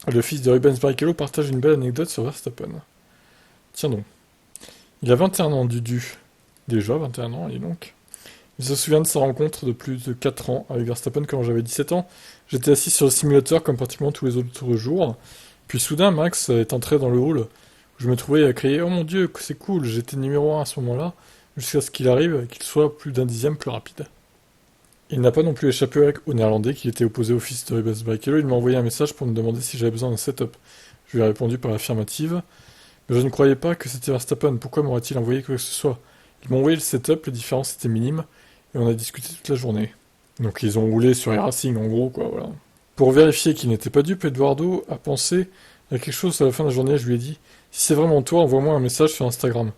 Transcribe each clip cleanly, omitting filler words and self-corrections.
Le fils de Rubens Barrichello partage une belle anecdote sur Verstappen. Tiens donc. Il a 21 ans, Dudu. Déjà 21 ans, et donc. Il se souvient de sa rencontre de plus de 4 ans avec Verstappen quand j'avais 17 ans. J'étais assis sur le simulateur comme pratiquement tous les autres jours. Puis soudain, Max est entré dans le hall où je me trouvais à crier «Oh mon Dieu, que c'est cool, j'étais numéro un à ce moment-là», jusqu'à ce qu'il arrive et qu'il soit plus d'un dixième plus rapide. Il n'a pas non plus échappé au néerlandais qui était opposé au fils de Rubens Barrichello. Il m'a envoyé un message pour me demander si j'avais besoin d'un setup. Je lui ai répondu par l'affirmative. Mais je ne croyais pas que c'était Verstappen. Pourquoi m'aurait-il envoyé quoi que ce soit? Il m'a envoyé le setup, les différences étaient minimes, et on a discuté toute la journée. Donc ils ont roulé sur iRacing en gros, quoi, voilà. Pour vérifier qu'il n'était pas dupe, Eduardo a pensé à quelque chose à la fin de la journée. Je lui ai dit, si c'est vraiment toi, envoie-moi un message sur Instagram.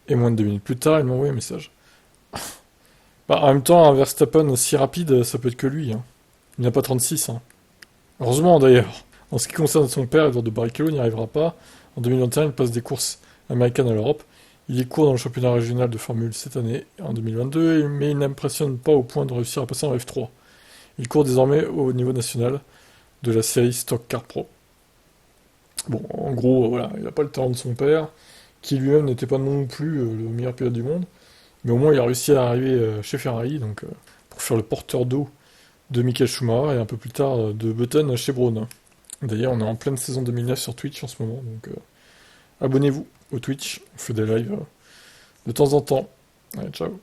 Et moins de 2 minutes plus tard, il m'a envoyé un message. Bah, en même temps, un Verstappen si rapide, ça peut être que lui, hein. Il n'a pas 36, hein. Heureusement d'ailleurs. En ce qui concerne son père, Eduardo Barrichello n'y arrivera pas. En 2021, il passe des courses américaines à l'Europe. Il est court dans le championnat régional de Formule cette année, en 2022, mais il n'impressionne pas au point de réussir à passer en F3. Il court désormais au niveau national de la série Stock Car Pro. Bon, en gros, voilà, il n'a pas le talent de son père, qui lui-même n'était pas non plus le meilleur pilote du monde, mais au moins il a réussi à arriver chez Ferrari, donc pour faire le porteur d'eau de Michael Schumacher et un peu plus tard de Button chez Braun. D'ailleurs, on est en pleine saison 2009 sur Twitch en ce moment, donc abonnez-vous au Twitch, on fait des lives de temps en temps. Allez, ciao.